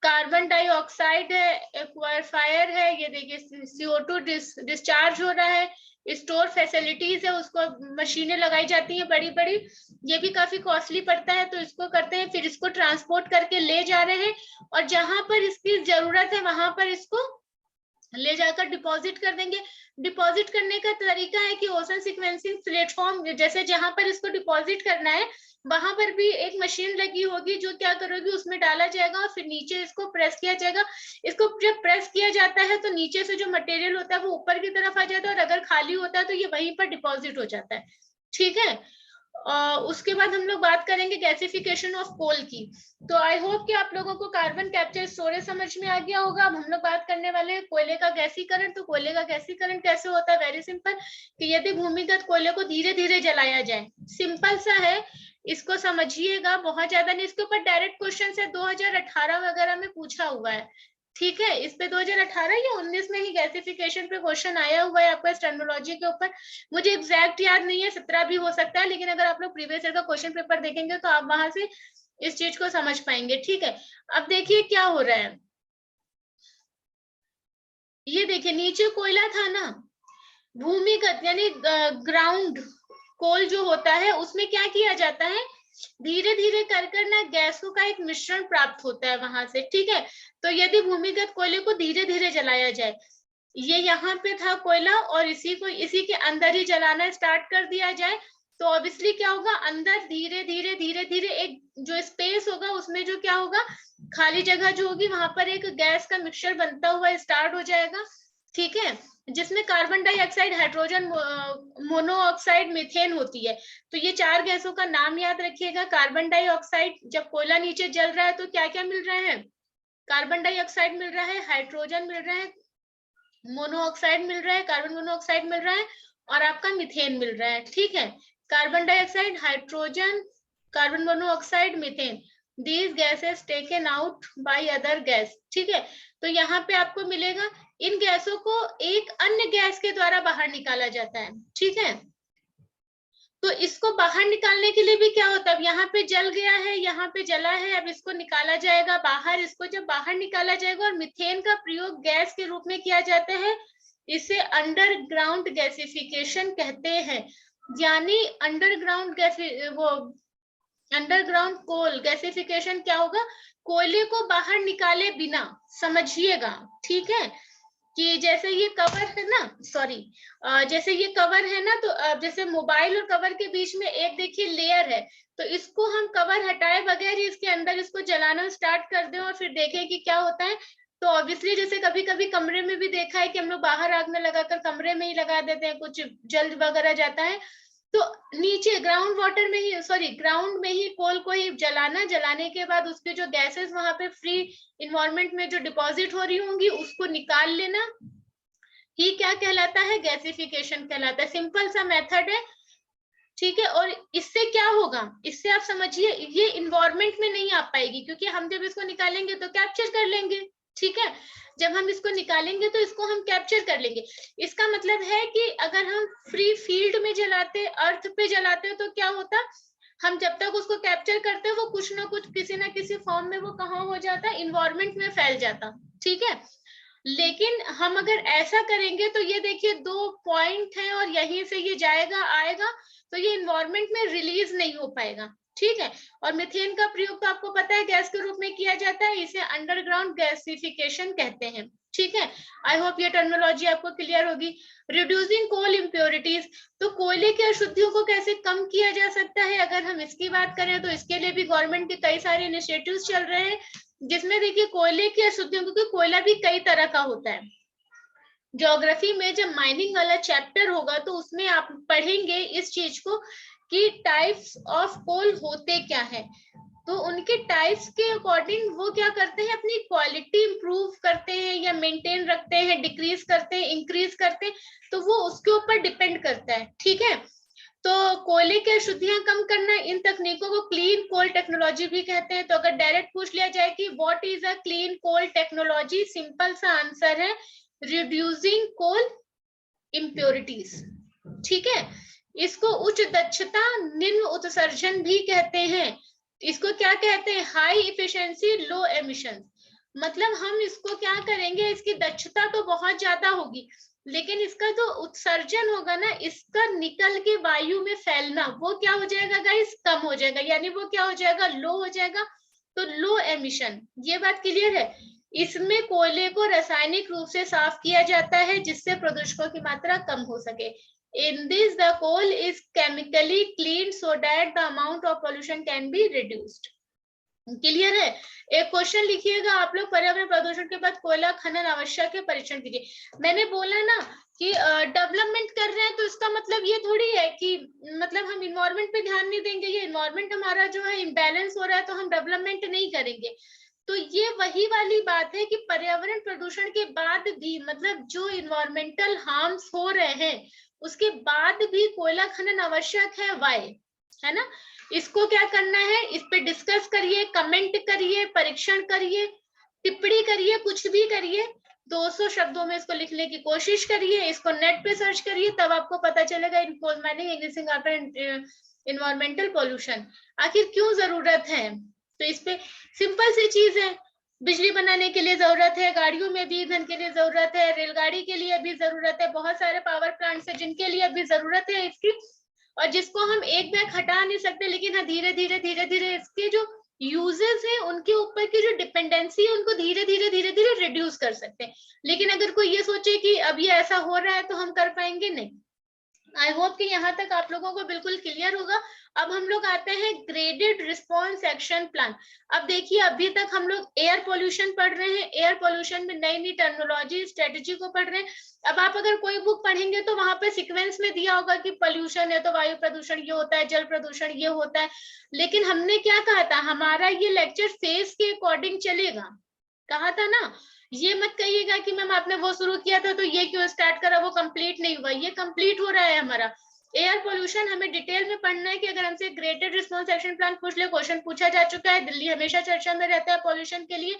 कार्बन डाइऑक्साइड है, एक्वाफायर है, ये देखिए CO2 डिस्चार्ज हो रहा है, स्टोर फैसिलिटीज है, उसको मशीनें लगाई जाती हैं बड़ी बड़ी, ये भी काफी कॉस्टली पड़ता है, तो इसको करते हैं, फिर इसको ट्रांसपोर्ट करके ले जा रहे हैं और जहां पर इसकी जरूरत है वहां पर इसको ले जाकर डिपॉजिट कर देंगे। डिपॉजिट करने का तरीका है कि ओशन सीक्वेंसिंग प्लेटफॉर्म, जैसे जहां पर इसको डिपॉजिट करना है वहां पर भी एक मशीन लगी होगी जो क्या करोगी, उसमें डाला जाएगा और फिर नीचे इसको प्रेस किया जाएगा। इसको जब प्रेस किया जाता है तो नीचे से जो मटेरियल होता है वो ऊपर की तरफ आ जाता है और अगर खाली होता है तो ये वहीं पर डिपॉजिट हो जाता है, ठीक है। उसके बाद हम लोग बात करेंगे गैसिफिकेशन ऑफ कोल की। तो आई होप कि आप लोगों को कार्बन कैप्चर स्टोरेज समझ में आ गया होगा। अब हम लोग बात करने वाले हैं कोयले का गैसीकरण। तो कोयले का गैसीकरण कैसे होता है, वेरी सिंपल, कि यदि भूमिगत कोयले को धीरे धीरे जलाया जाए, सिंपल सा है, इसको समझिएगा, बहुत ज्यादा नहीं। इसके ऊपर डायरेक्ट क्वेश्चन है 2018 वगैरह में पूछा हुआ है, ठीक है। इस पे 2018 या 19 में ही गैसिफिकेशन पे क्वेश्चन आया हुआ है आपका टेक्नोलॉजी के ऊपर, मुझे एग्जैक्ट याद नहीं है, 17 भी हो सकता है, लेकिन अगर आप लोग प्रीवियस ईयर का क्वेश्चन पेपर देखेंगे तो आप वहां से इस चीज को समझ पाएंगे, ठीक है। अब देखिए क्या हो रहा है, ये देखिए नीचे कोयला था ना, भूमिगत यानी ग्राउंड कोल जो होता है उसमें क्या किया जाता है, धीरे धीरे कर कर ना गैसों का एक मिश्रण प्राप्त होता है वहां से, ठीक है। तो यदि भूमिगत कोयले को धीरे धीरे जलाया जाए, ये यहाँ पे था कोयला और इसी के अंदर ही जलाना स्टार्ट कर दिया जाए, तो ऑब्वियसली क्या होगा, अंदर धीरे धीरे धीरे धीरे एक जो स्पेस होगा उसमें जो क्या होगा, खाली जगह जो होगी वहां पर एक गैस का मिक्सचर बनता हुआ स्टार्ट हो जाएगा, ठीक है, जिसमें carbon dioxide, hydrogen monoxide, methane होती है। तो ये चार गैसों का नाम याद रखिएगा। कार्बन डाइऑक्साइड, जब कोयला नीचे जल रहा है तो क्या क्या मिल रहा है, कार्बन डाइऑक्साइड मिल रहा है, हाइड्रोजन मिल रहा है, मोनोऑक्साइड मिल रहा है, कार्बन मोनोऑक्साइड मिल रहा है, और आपका मीथेन मिल रहा है, ठीक है। Carbon dioxide, hydrogen, carbon monoxide, methane, these gases taken out by other gas, ठीक है। तो यहाँ पे आपको मिलेगा इन गैसों को एक अन्य गैस के द्वारा बाहर निकाला जाता है, ठीक है। तो इसको बाहर निकालने के लिए भी क्या होता है, अब यहाँ पे जल गया है, यहाँ पे जला है, अब इसको निकाला जाएगा बाहर। इसको जब बाहर निकाला जाएगा, और मीथेन का प्रयोग गैस के रूप में किया जाता है, इसे अंडरग्राउंड गैसिफिकेशन कहते हैं। यानी अंडरग्राउंड गैस, वो अंडरग्राउंड कोल गैसिफिकेशन क्या होगा, कोयले को बाहर निकाले बिना, समझिएगा, ठीक है। कि जैसे ये कवर है ना, सॉरी, जैसे ये कवर है ना, तो जैसे मोबाइल और कवर के बीच में एक देखिए लेयर है, तो इसको हम कवर हटाए बगैर ही इसके अंदर इसको जलाना स्टार्ट कर दें और फिर देखें कि क्या होता है। तो ऑब्वियसली जैसे कभी कभी कमरे में भी देखा है कि हम लोग बाहर आग में लगाकर कमरे में ही लगा देते हैं, कुछ जल वगैरह जाता है, तो नीचे ग्राउंड वाटर में ही, सॉरी ग्राउंड में ही कोल को ही जलाना, जलाने के बाद उसके जो गैसेस वहां पे फ्री इन्वायरमेंट में जो डिपॉजिट हो रही होंगी उसको निकाल लेना ही क्या कहलाता है, गैसिफिकेशन कहलाता है। सिंपल सा मेथड है, ठीक है। और इससे क्या होगा, इससे आप समझिए ये इन्वायरमेंट में नहीं आ पाएगी, क्योंकि हम जब इसको निकालेंगे तो कैप्चर कर लेंगे, ठीक है। जब हम इसको निकालेंगे तो इसको हम कैप्चर कर लेंगे। इसका मतलब है कि अगर हम फ्री फील्ड में जलाते, अर्थ पे जलाते तो क्या होता, हम जब तक उसको कैप्चर करते वो कुछ ना कुछ किसी ना किसी फॉर्म में वो कहाँ हो जाता, इन्वायरमेंट में फैल जाता, ठीक है। लेकिन हम अगर ऐसा करेंगे तो ये देखिए 2 पॉइंट है और यहीं से ये जाएगा आएगा, तो ये इन्वायरमेंट में रिलीज नहीं हो पाएगा, ठीक है। और मीथेन का प्रयोग तो आपको पता है गैस के रूप में किया जाता है, इसे अंडरग्राउंड गैसिफिकेशन कहते हैं, ठीक है। आई होप ये टर्मिनोलॉजी आपको क्लियर होगी। रिड्यूसिंग कोल इम्प्योरिटीज, तो कोयले की अशुद्धियों को कैसे कम किया जा सकता है, अगर हम इसकी बात करें तो इसके लिए भी गवर्नमेंट के कई सारे इनिशिएटिव्स चल रहे हैं, जिसमें देखिए कोयले की अशुद्धियों, क्योंकि कोयला भी कई तरह का होता है। ज्योग्राफी में जब माइनिंग वाला चैप्टर होगा तो उसमें आप पढ़ेंगे इस चीज को कि टाइप्स ऑफ कोल होते क्या है। तो उनके टाइप्स के अकॉर्डिंग वो क्या करते हैं, अपनी क्वालिटी इंप्रूव करते हैं या मेंटेन रखते हैं, डिक्रीज करते हैं, इंक्रीज करते हैं, तो वो उसके ऊपर डिपेंड करता है, ठीक है। तो कोयले की अशुद्धियां कम करना, इन तकनीकों को क्लीन कोल टेक्नोलॉजी भी कहते हैं। तो अगर डायरेक्ट पूछ लिया जाए कि what is a clean coal technology, simple सा आंसर है रिड्यूसिंग कोल इम्प्योरिटीज, ठीक है। इसको उच्च दक्षता निम्न उत्सर्जन भी कहते हैं। इसको क्या कहते हैं, हाई इफिशिएंसी लो एमिशन। मतलब हम इसको क्या करेंगे, इसकी दक्षता तो बहुत ज्यादा होगी, लेकिन इसका जो उत्सर्जन होगा ना, इसका निकल के वायु में फैलना, वो क्या हो जाएगा गाइस, कम हो जाएगा, यानी वो क्या हो जाएगा, लो हो जाएगा। तो लो एमिशन, ये बात क्लियर है। इसमें कोयले को रासायनिक रूप से साफ किया जाता है जिससे प्रदूषकों की मात्रा कम हो सके। In this, the coal is chemically cleaned so that the amount of pollution can be reduced. Clear है। एक क्वेश्चन लिखिएगा आप लोग, पर्यावरण प्रदूषण के बाद कोयला खनन आवश्यक है, परीक्षण कीजिए। मैंने बोला ना कि डेवलपमेंट कर रहे हैं, तो इसका मतलब ये थोड़ी है कि मतलब हम इन्वायरमेंट पे ध्यान नहीं देंगे, ये इन्वायरमेंट हमारा जो है इम्बैलेंस हो रहा है तो हम डेवलपमेंट नहीं करेंगे। तो ये वही वाली बात है कि पर्यावरण प्रदूषण के बाद भी, मतलब जो इन्वायरमेंटल हार्म्स हो रहे हैं उसके बाद भी कोयला खनन आवश्यक है, वाई, है ना। इसको क्या करना है, इस पे डिस्कस करिए, कमेंट करिए, परीक्षण करिए, टिप्पणी करिए, कुछ भी करिए, 200 शब्दों में इसको लिखने की कोशिश करिए, इसको नेट पे सर्च करिए, तब आपको पता चलेगा in coal mining increasing after environmental pollution आखिर क्यों जरूरत है। तो इस पे सिंपल सी चीज है, बिजली बनाने के लिए जरूरत है, गाड़ियों में भी ईंधन के लिए जरूरत है, रेलगाड़ी के लिए भी जरूरत है, बहुत सारे पावर प्लांट्स है जिनके लिए भी जरूरत है इसकी, और जिसको हम एक बैग हटा नहीं सकते, लेकिन हाँ धीरे धीरे धीरे धीरे इसके जो यूजेस है उनके ऊपर की जो डिपेंडेंसी है उनको धीरे धीरे धीरे धीरे रिड्यूस कर सकते हैं। लेकिन अगर कोई ये सोचे कि अब ये ऐसा हो रहा है तो हम कर पाएंगे, नहीं। आई होप कि यहाँ तक आप लोगों को बिल्कुल क्लियर होगा। अब हम लोग आते हैं ग्रेडेड रिस्पॉन्स एक्शन प्लान। अब देखिए अभी तक हम लोग एयर पोल्यूशन पढ़ रहे हैं, एयर पोल्यूशन में नई नई टर्मिनोलॉजी स्ट्रेटेजी को पढ़ रहे हैं। अब आप अगर कोई बुक पढ़ेंगे तो वहां पे सीक्वेंस में दिया होगा कि पोल्यूशन है तो वायु प्रदूषण ये होता है, जल प्रदूषण ये होता है, लेकिन हमने क्या कहा था, हमारा ये लेक्चर फेज के अकॉर्डिंग चलेगा, कहा था ना। ये मत कहिएगा कि मैम आपने वो शुरू किया था तो ये क्यों स्टार्ट करा, वो कंप्लीट नहीं हुआ, ये कंप्लीट हो रहा है हमारा। एयर पोल्यूशन हमें डिटेल में पढ़ना है कि अगर हमसे ग्रेटेड रिस्पॉन्स एक्शन प्लान पूछ ले, क्वेश्चन पूछा जा चुका है, दिल्ली हमेशा चर्चा में रहता है पोल्यूशन के लिए।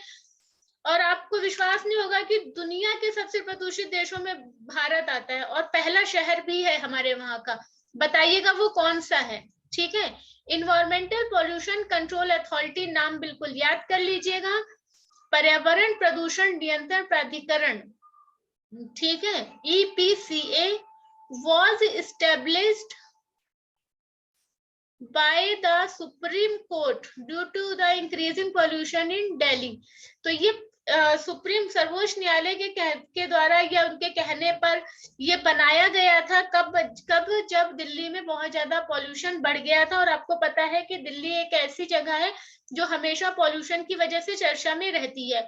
और आपको विश्वास नहीं होगा कि दुनिया के सबसे प्रदूषित देशों में भारत आता है और पहला शहर भी है हमारे वहां का। बताइएगा वो कौन सा है। ठीक है, इन्वायरमेंटल पोल्यूशन कंट्रोल अथॉरिटी, नाम बिल्कुल याद कर लीजिएगा। पर्यावरण प्रदूषण नियंत्रण प्राधिकरण, ठीक है, EPCA was established by the Supreme Court due to the increasing pollution in Delhi। तो ये सुप्रीम सर्वोच्च न्यायालय के द्वारा या उनके कहने पर ये बनाया गया था। कब जब दिल्ली में बहुत ज्यादा पॉल्यूशन बढ़ गया था। और आपको पता है कि दिल्ली एक ऐसी जगह है जो हमेशा पॉल्यूशन की वजह से चर्चा में रहती है।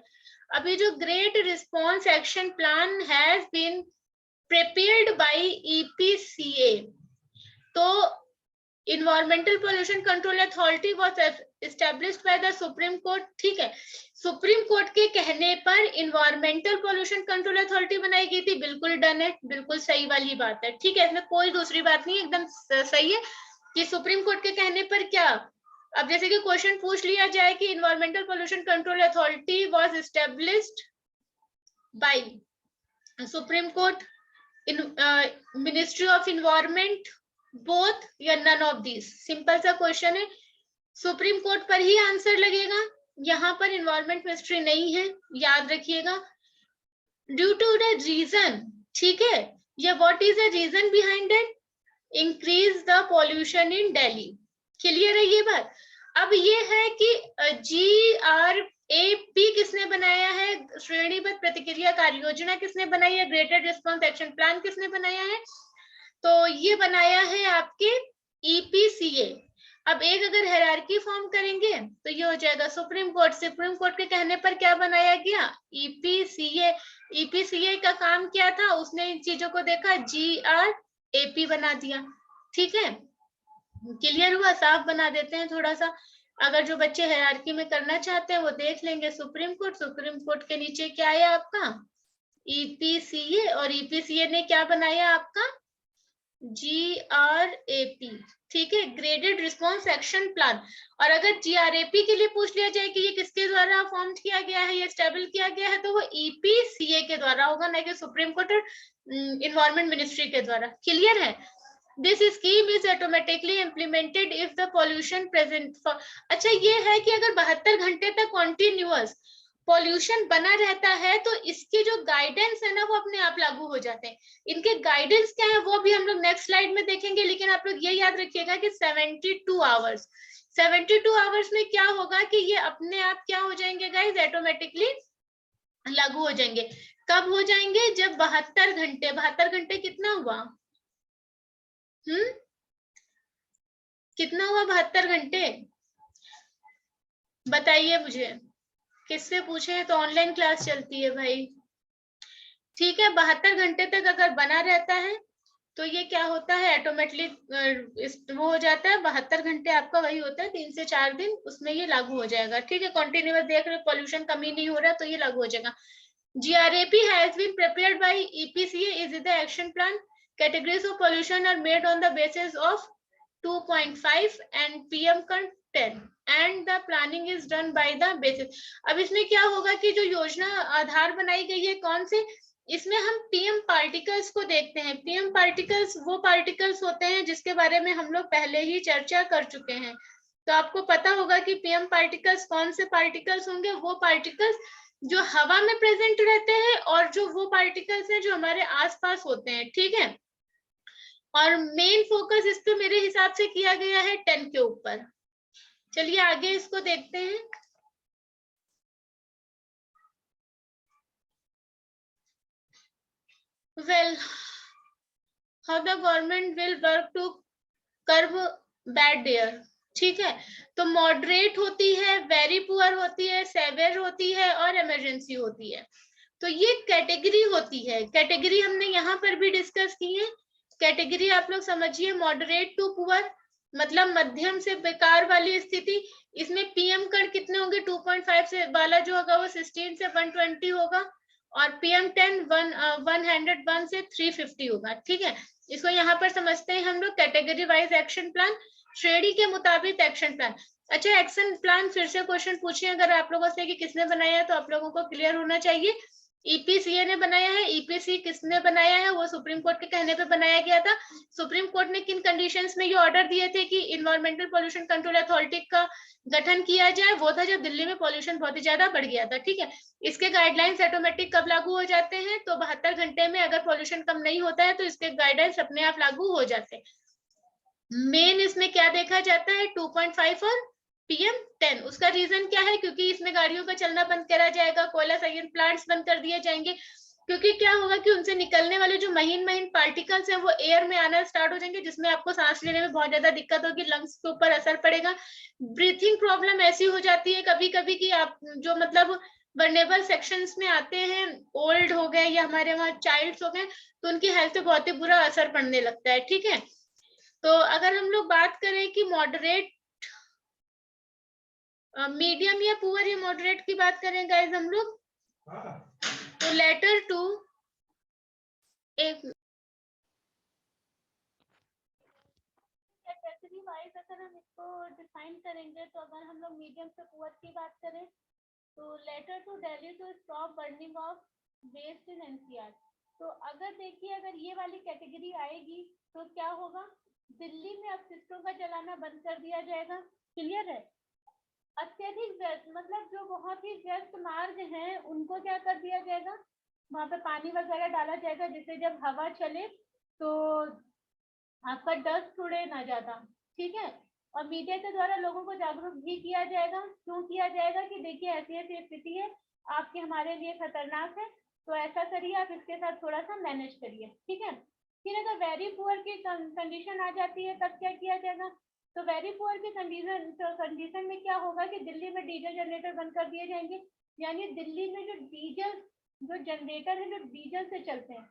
अभी जो great response action plan has been prepared by EPCA, तो environmental pollution control authority was established by the supreme court. ठीक है, सुप्रीम कोर्ट के कहने पर इन्वायरमेंटल पोल्यूशन कंट्रोल अथॉरिटी बनाई गई थी। बिल्कुल डन है, बिल्कुल सही वाली बात है। ठीक है, इसमें कोई दूसरी बात नहीं, एकदम सही है कि सुप्रीम कोर्ट के कहने पर क्या। अब जैसे कि क्वेश्चन पूछ लिया जाए कि environmental pollution control authority was established bye supreme court, ministry of environment, both या नन ऑफ दीज। सिंपल सा क्वेश्चन है, सुप्रीम कोर्ट पर ही आंसर लगेगा। यहाँ पर इन्वायरमेंट मिनिस्ट्री नहीं है, याद रखिएगा। ड्यू टू द रीजन, ठीक है, या what is the reason behind it, increase the pollution in Delhi. Clear है ये बात। अब ये है कि GRAP किसने बनाया है, श्रेणीबद्ध प्रतिक्रिया कार्य योजना किसने बनाई है, ग्रेटेड रिस्पॉन्स एक्शन प्लान किसने बनाया है, तो ये बनाया है आपके EPCA। अब एक अगर हायरार्की फॉर्म करेंगे तो ये हो जाएगा सुप्रीम कोर्ट। सुप्रीम कोर्ट के कहने पर क्या बनाया गया, EPCA। EPCA का काम क्या था, उसने इन चीजों को देखा, GRAP बना दिया। ठीक है, क्लियर हुआ, साफ बना देते हैं थोड़ा सा। अगर जो बच्चे हायरार्की में करना चाहते हैं वो देख लेंगे सुप्रीम कोर्ट के नीचे क्या आया आपका, EPCA, और EPCA ने क्या बनाया आपका, GRAP। ठीक है, ग्रेडेड रिस्पॉन्स एक्शन प्लान। और अगर GRAP के लिए पूछ लिया जाए कि ये किसके द्वारा फॉर्म किया गया है, ये स्टेबल किया गया है, तो वो EPCA के द्वारा होगा, ना कि सुप्रीम कोर्ट और इन्वायरमेंट मिनिस्ट्री के द्वारा। क्लियर है। This scheme is automatically implemented if the pollution present for। अच्छा, ये है कि अगर 72 घंटे तक कॉन्टिन्यूअस पॉल्यूशन बना रहता है तो इसके जो गाइडेंस है ना वो अपने आप लागू हो जाते हैं। इनके गाइडेंस क्या है वो भी हम लोग नेक्स्ट स्लाइड में देखेंगे, लेकिन आप लोग ये याद रखिएगा कि 72 आवर्स में क्या होगा कि ये अपने आप क्या हो जाएंगे गाइस, ऑटोमेटिकली लागू हो जाएंगे। कब हो जाएंगे, जब 72 घंटे कितना हुआ, कितना हुआ 72 घंटे, बताइए मुझे, किससे पूछे, तो ऑनलाइन क्लास चलती है भाई। ठीक है, 72 घंटे तक अगर बना रहता है तो ये क्या होता है, ऑटोमेटिकली वो हो जाता है। 72 घंटे आपका वही होता है 3 से 4 दिन, उसमें ये लागू हो जाएगा। ठीक है, कॉन्टिन्यूअस देख रहे पॉल्यूशन कमी नहीं हो रहा तो ये लागू हो जाएगा। GRAP has been prepared by EPCA is the action plan. Categories of pollution are made on the basis of 2.5 and PM10 and the planning is done by the basis। अब इसमें क्या होगा कि जो योजना आधार बनाई गई है कौन से, इसमें हम PM पार्टिकल्स को देखते हैं। PM पार्टिकल्स वो पार्टिकल्स होते हैं जिसके बारे में हम लोग पहले ही चर्चा कर चुके हैं। तो आपको पता होगा कि PM पार्टिकल्स कौन से पार्टिकल्स होंगे, वो पार्टिकल्स जो हवा में प्रेजेंट रहते हैं और जो वो पार्टिकल्स हैं जो हमारे आसपास होते हैं। ठीक है, और मेन फोकस इस पे मेरे हिसाब से किया गया है 10 के ऊपर। चलिए आगे इसको देखते हैं। Well, how the government will work to curb bad air. ठीक है, तो मॉडरेट होती है, वेरी पुअर होती है, सेवियर होती है और इमरजेंसी होती है। तो ये कैटेगरी होती है। कैटेगरी हमने यहाँ पर भी डिस्कस की है। कैटेगरी आप लोग समझिए, मॉडरेट टू पुअर, मतलब मध्यम से बेकार वाली स्थिति, इसमें पीएम कण कितने होंगे, 2.5 से वाला जो होगा वो 16 से 120 होगा, और पीएम 10 101 से 350 होगा। ठीक है, इसको यहाँ पर समझते हैं हम लोग कैटेगरी वाइज एक्शन प्लान, श्रेणी के मुताबिक एक्शन प्लान। अच्छा, एक्शन प्लान फिर से क्वेश्चन पूछिए अगर आप लोगों से कि किसने बनाया है, तो आप लोगों को क्लियर होना चाहिए। ईपीसीए ने बनाया है। ईपीसी किसने बनाया है, वो सुप्रीम कोर्ट के कहने पे बनाया गया था। सुप्रीम कोर्ट ने किन कंडीशंस में ये ऑर्डर दिए थे कि इन्वायरमेंटल पोल्यूशन कंट्रोल अथॉरिटी का गठन किया जाए, वो था जब दिल्ली में पोल्यूशन बहुत ही ज्यादा बढ़ गया था। ठीक है, इसके गाइडलाइंस ऑटोमेटिक कब लागू हो जाते हैं, तो 72 घंटे में अगर पोल्यूशन कम नहीं होता है तो इसके गाइडलाइंस अपने आप लागू हो जाते हैं। मेन इसमें क्या देखा जाता है, 2.5 और पीएम 10। उसका रीजन क्या है, क्योंकि इसमें गाड़ियों का चलना बंद करा जाएगा, कोयला संयंत्र प्लांट्स बंद कर दिए जाएंगे, क्योंकि क्या होगा कि उनसे निकलने वाले जो महीन महीन पार्टिकल्स हैं वो एयर में आना स्टार्ट हो जाएंगे, जिसमें आपको सांस लेने में बहुत ज्यादा दिक्कत होगी, लंग्स के ऊपर असर पड़ेगा, ब्रीथिंग प्रॉब्लम ऐसी हो जाती है कभी कभी कि आप जो मतलब वर्नेबल सेक्शंस में आते हैं, ओल्ड हो गए या हमारे वहाँ चाइल्ड्स हो गए, तो उनकी हेल्थ पे बहुत ही बुरा असर पड़ने लगता है। ठीक है, तो अगर हम लोग बात करें कि मॉडरेट, मीडियम या पुअर या मॉडरेट की बात करें गाइस हम लोग, तो लेटर टू एक कैटेगरी वाइज अगर हम इसको डिफाइन करेंगे, तो अगर हम लोग मीडियम से पुअर की बात करें, तो letter to Delhi to stop burning of waste in NCR. तो अगर देखिए अगर ये वाली कैटेगरी आएगी तो क्या होगा, दिल्ली में अपशिष्टों का जलाना बंद कर दिया जाएगा। क्लियर है, अत्यधिक व्यस्त मतलब जो बहुत ही व्यस्त मार्ग हैं उनको क्या कर दिया जाएगा, वहां पे पानी वगैरह डाला जाएगा, जिससे जब हवा चले तो आपका डस्ट उड़े ना ज्यादा। ठीक है, और मीडिया के द्वारा लोगों को जागरूक भी किया जाएगा। क्यों किया जाएगा कि देखिए ऐसी ऐसी स्थिति है, आपके हमारे लिए खतरनाक है, तो ऐसा करिए, आप इसके साथ थोड़ा सा मैनेज करिए। ठीक है, फिर अगर वेरी पुअर की कंडीशन आ जाती है तब क्या किया जाएगा, तो वेरी पुअर की कंडीशन में क्या होगा कि दिल्ली में डीजल जनरेटर बंद कर दिए जाएंगे, यानी दिल्ली में जो जनरेटर है जो डीजल से चलते हैं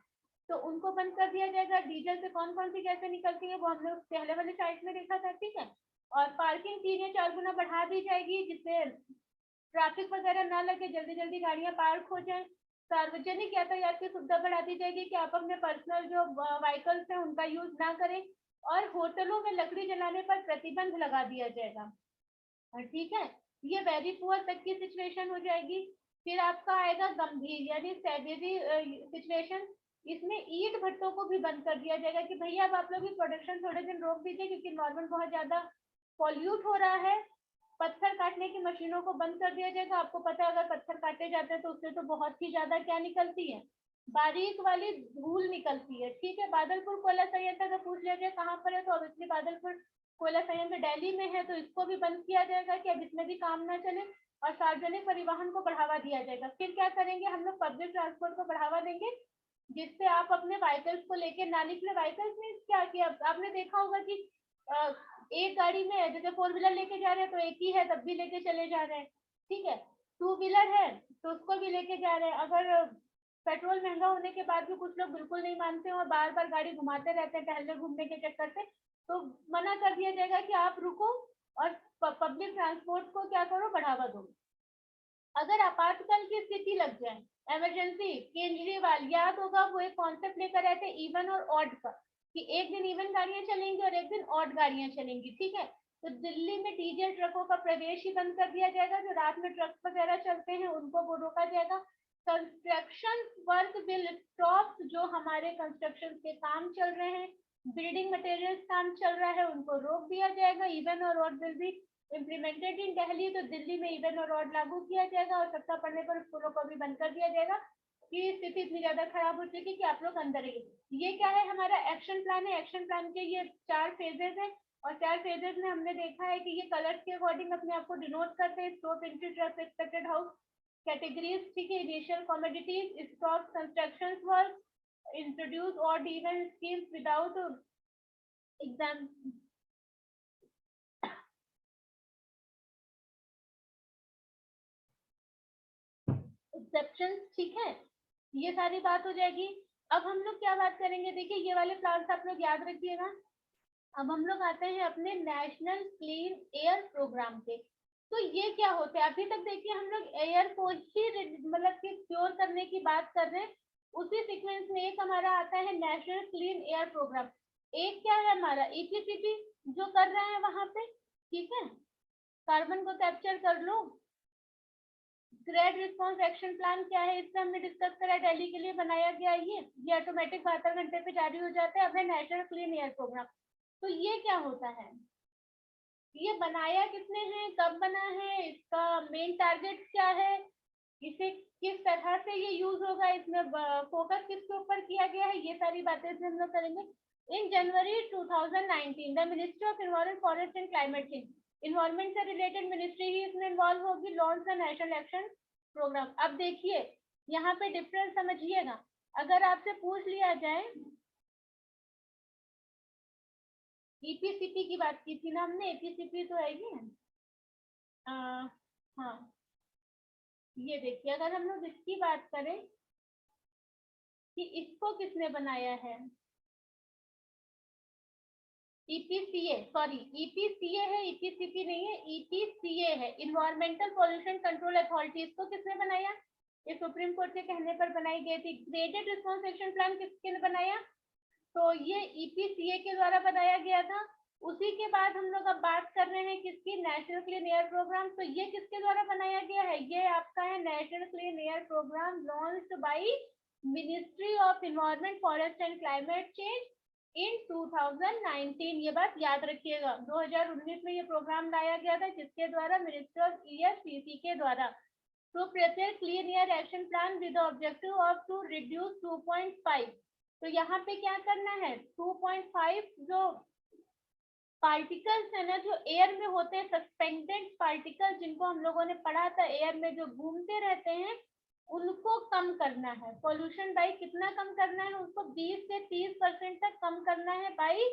तो उनको बंद कर दिया जाएगा। डीजल से कौन कौन सी गैसें निकलती है वो हम लोग पहले वाले साइड में देखा था। ठीक है, और पार्किंग 3 या 4 गुना बढ़ा दी जाएगी, जिससे ट्रैफिक वगैरह ना लगे, जल्दी जल्दी गाड़ियां पार्क हो जाए। सार्वजनिक यातायात की सुविधा बढ़ा दी जाएगी कि आप अपने पर्सनल जो व्हीकल्स हैं उनका यूज ना करें, और होटलों में लकड़ी जलाने पर प्रतिबंध लगा दिया जाएगा। ठीक है, ये वेरी पुअर तक की सिचुएशन हो जाएगी। फिर आपका आएगा गंभीर यानी सेवेरी सिचुएशन, इसमें ईंट भट्टों को भी बंद कर दिया जाएगा कि भैया अब आप लोग की प्रोडक्शन थोड़े दिन रोक दीजिए, क्योंकि नॉर्मल बहुत ज्यादा पॉल्यूट हो रहा है। पत्थर काटने की मशीनों को बंद कर दिया जाएगा। आपको पता है अगर पत्थर काटे जाते हैं तो उससे तो बहुत ही ज्यादा क्या निकलती है, बारीक वाली धूल निकलती है। ठीक है, बादलपुर कोयला संयंत्र अगर पूछ लिया जाए कहाँ पर है, तो ऑब्वियसली बादलपुर कोयला संयंत्र दिल्ली में है, तो इसको भी बंद किया जाएगा कि अब इसमें भी काम ना चले, और सार्वजनिक परिवहन को बढ़ावा दिया जाएगा। फिर क्या करेंगे हम लोग, पब्लिक ट्रांसपोर्ट को बढ़ावा देंगे, जिससे आप अपने व्हीकल्स को लेके ना निकले। व्हीकल्स में क्या किया आपने देखा होगा कि एक गाड़ी में जैसे 4 व्हीलर लेके जा रहे हैं तो एक ही है तब भी लेके चले जा रहे हैं। ठीक है, 2 व्हीलर है तो उसको भी लेके जा रहे हैं। अगर पेट्रोल महंगा होने के बाद भी कुछ लोग बिल्कुल नहीं मानते और बार बार गाड़ी घुमाते रहते हैं टहलने घूमने के चक्कर से, तो मना कर दिया जाएगा कि आप रुको और पब्लिक ट्रांसपोर्ट को क्या करो, बढ़ावा दो। अगर आपातकाल की स्थिति लग जाए, इमरजेंसी, केजरीवाल याद होगा वो एक कॉन्सेप्ट लेकर आए थे इवन और ऑड का, कि एक दिन इवन गाड़ियां चलेंगी और एक दिन ऑड गाड़ियां चलेंगी। ठीक है, तो दिल्ली में डीजल ट्रकों का प्रवेश ही बंद कर दिया जाएगा। जो रात में ट्रक वगैरह चलते हैं उनको वो रोका जाएगा। कंस्ट्रक्शन वर्क विल स्टॉप, जो हमारे कंस्ट्रक्शन के काम चल रहे हैं, बिल्डिंग मटेरियल्स काम चल रहा है, उनको रोक दिया जाएगा। इवन और ऑड विल भी इम्प्लीमेंटेड इन दिल्ली, तो दिल्ली में इवन और ऑड लागू किया जाएगा, और सत्ता पड़ने पर स्कूलों को भी बंद कर दिया जाएगा कि स्थिति इतनी ज्यादा खराब हो चुकी कि आप लोग अंदर रहिए। ये क्या है, हमारा एक्शन प्लान है। एक्शन प्लान के ये 4 फेजेस है, और 4 फेजेस में हमने देखा है कि ये कलर्स के अकॉर्डिंग अपने आप को डिनोट करते हैं। Stop entry trust expected house categories, ठीक है, initial commodities, stop construction work, introduce odd even schemes without exam exception. ठीक है, ये सारी बात हो जाएगी। अब हम लोग क्या बात करेंगे, देखिए ये वाले प्लान्स आप लोग याद रखिएगा। अब हम लोग आते हैं अपने नेशनल क्लीन एयर प्रोग्राम पे। तो ये क्या होता है, अभी तक देखिए हम लोग एयर को ही मतलब कि प्योर करने की बात कर रहे हैं। उसी सीक्वेंस में एक हमारा आता है नेशनल क्लीन एयर प्रोग्राम। एक क्या है हमारा ईपीसीपी जो कर रहा है वहां पे, ठीक है, कार्बन को कैप्चर कर लो। ग्रेड रिस्पॉन्स एक्शन प्लान क्या है, इससे हमने डिस्कस करा, दिल्ली के लिए बनाया गया ये ऑटोमेटिक 72 घंटे पे जारी हो जाता है अपने नेशनल क्लीन एयर प्रोग्राम। तो ये क्या होता है, ये बनाया किसने है, कब बना है, इसका मेन टारगेट क्या है, इसे किस तरह से ये यूज होगा, इसमें फोकस किसके ऊपर किया गया है, ये सारी बातें हम लोग करेंगे। In January 2019 the ministry of environment forest and climate change, environment से रिलेटेड मिनिस्ट्री ही इसमें इन्वॉल्व होगी, launch the national action programme. अब देखिए यहाँ पे डिफरेंस समझिएगा, अगर आपसे पूछ लिया जाए, ईपीसीपी की बात की थी ना हमने, ईपीसीपी तो है ये, हाँ ये देखिए, अगर हम लोग इसकी बात करें कि इसको किसने बनाया है, ईपीसीए, सॉरी ईपीसीए है, ईपीसीपी नहीं है, ईपीसीए है, इन्वायरमेंटल पॉल्यूशन कंट्रोल अथॉरिटी। इसको किसने बनाया, ये सुप्रीम कोर्ट के कहने पर बनाई गई थी। ग्रेडेड रिस्पॉन्स एक्शन प्लान किसने बनाया, तो ये ईपीसीए के द्वारा बनाया गया था। उसी के बाद हम लोग अब बात कर रहे हैं किसकी, नेशनल क्लीन एयर प्रोग्राम। तो ये किसके द्वारा बनाया गया है, ये आपका है national clean air programme launched by ministry of environment forest and climate change in 2019। ये बात याद रखिएगा, 2019 में ये प्रोग्राम लाया गया था, जिसके द्वारा मिनिस्ट्री ऑफ ईएससीसी के द्वारा to prepare clean air action plan with objective of to reduce 2.5। तो यहाँ पे क्या करना है, 2.5 जो पार्टिकल्स है ना, जो एयर में होते हैं, सस्पेंडेड पार्टिकल्स, जिनको हम लोगों ने पढ़ा था एयर में जो घूमते रहते हैं, उनको कम करना है। पॉल्यूशन बाई कितना कम करना है, उसको 20 से 30% तक कम करना है बाई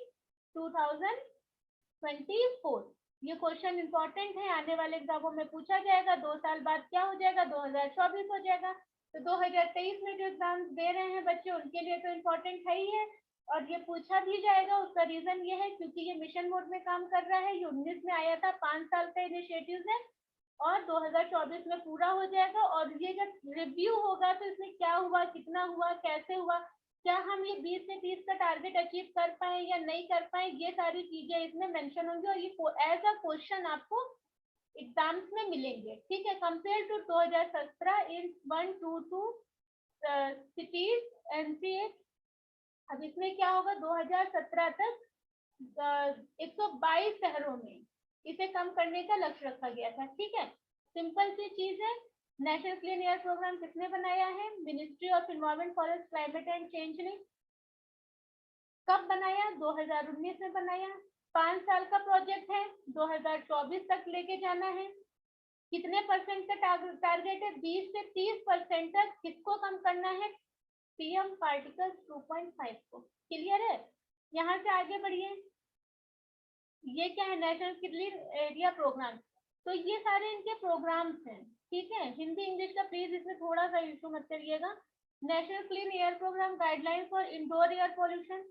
2024। ये क्वेश्चन इंपॉर्टेंट है, आने वाले एग्जामों में पूछा जाएगा। 2 साल बाद क्या हो जाएगा, 2024 हो जाएगा। तो 2023 में जो एग्जाम दे रहे हैं बच्चे, उनके लिए तो इम्पोर्टेंट है ही है, और ये पूछा भी जाएगा। उसका रीजन ये है क्योंकि ये मिशन मोड में काम कर रहा है, ये 19 में आया था, 5 साल का इनिशिएटिव है, और 2024 में पूरा हो जाएगा। और ये जब रिव्यू होगा तो इसमें क्या हुआ, कितना हुआ, कैसे हुआ, क्या हम ये 20 से 30 का टारगेट अचीव कर पाए या नहीं कर पाए, ये सारी चीजें इसमें मेंशन होंगी, और ये एज अ क्वेश्चन आपको एग्जाम्स में मिलेंगे, ठीक है। Compare to 2017 in 122 cities NCH. अब इसमें क्या होगा, 2017 तक 122 शहरों में इसे कम करने का लक्ष्य रखा गया था, ठीक है। सिंपल सी चीज है। नेशनल क्लीन एयर प्रोग्राम किसने बनाया है, ministry of environment forest climate and change ने। कब बनाया, 2019 में बनाया। 5 साल का प्रोजेक्ट है, 2024 तक लेके जाना है। कितने परसेंट का टारगेट है, 20 से 30% तक किसको कम करना है, पीएम पार्टिकल्स 2.5 को। क्लियर है, यहाँ से आगे बढ़िए। ये क्या है, नेशनल क्लीन एरिया प्रोग्राम। तो ये सारे इनके प्रोग्राम्स हैं, ठीक है। हिंदी इंग्लिश का प्लीज इसमें थोड़ा सा इशू मत करिएगा। National clean air program guideline for indoor air pollution.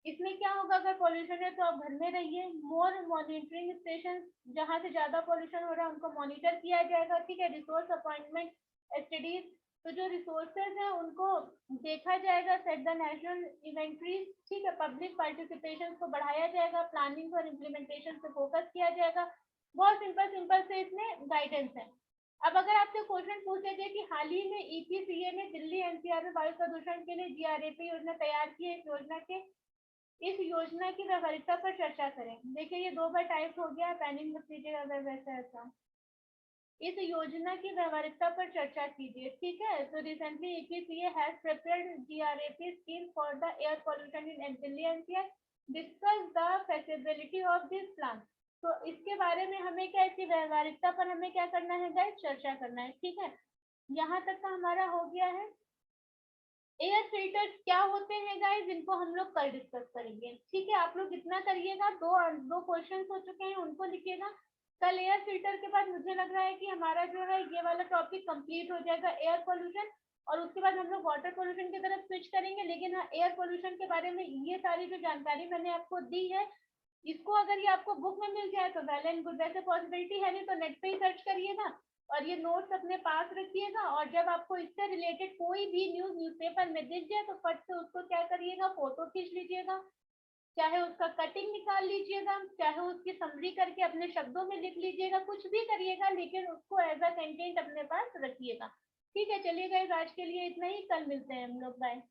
इसमें क्या होगा, अगर पॉल्यूशन है तो आप घर में रहिए। मोर मॉनिटरिंग स्टेशन, जहाँ से ज्यादा पॉल्यूशन हो रहा है उनको मॉनिटर किया जाएगा, ठीक है। रिसोर्स अपॉइंटमेंट स्टडीज, तो जो रिसोर्सेज है उनको देखा जाएगा। सेट द नेशनल इन्वेंटरीज, ठीक है। पब्लिक पार्टिसिपेशन को बढ़ाया जाएगा, प्लानिंग और इम्प्लीमेंटेशन पे फोकस किया जाएगा। बहुत सिंपल सिंपल से इसमें गाइडेंस है। अब अगर आपसे क्वेश्चन पूछे गए कि हाल ही में ईपीसीए ने दिल्ली एनसीआर में वायु प्रदूषण के लिए जीआरएपी योजना तैयार की है, इस योजना की व्यवहारिकता पर चर्चा करें। देखिए ये 2 बार टाइप हो गया, पैनिंग मत कीजिएगा अगर वैसा ऐसा। इस योजना की व्यवहारिकता पर चर्चा कीजिए, ठीक है। तो recently EPCA has prepared GRAP scheme for the air pollution in Delhi NCR, discuss the feasibility of this plan. तो इसके बारे में हमें क्या, इसकी व्यवहारिकता पर हमें क्या करना है गाइस, चर्चा करना है, ठीक है। यहाँ तक का हमारा हो गया है। एयर फिल्टर्स क्या होते हैं गाइस, इनको हम लोग कल डिस्कस करेंगे, ठीक है। आप लोग इतना करिएगा, दो क्वेश्चन हो चुके हैं, उनको लिखिएगा। कल एयर फिल्टर के बाद मुझे लग रहा है कि हमारा जो है ये वाला टॉपिक कंप्लीट हो जाएगा, एयर पोल्यूशन। और उसके बाद हम लोग वाटर पोल्यूशन की तरफ स्विच करेंगे। लेकिन हाँ, एयर पोल्यूशन के बारे में ये सारी जो जानकारी मैंने आपको दी है, इसको अगर ये आपको बुक में मिल जाए तो वेल एंड गुड, वैसे पॉसिबिलिटी है नहीं तो नेट पे ही सर्च करिएगा और ये नोट्स अपने पास रखिएगा, और जब आपको इससे रिलेटेड कोई भी न्यूज न्यूज़पेपर में दिख जाए तो फट से उसको क्या करिएगा, फोटो खींच लीजिएगा, चाहे उसका कटिंग निकाल लीजिएगा, चाहे उसकी समरी करके अपने शब्दों में लिख लीजिएगा, कुछ भी करिएगा, लेकिन उसको एज अ कंटेंट अपने पास रखिएगा। ठीक है, चलिए गाइस, आज के लिए इतना ही, कल मिलते हैं हम लोग, बाय।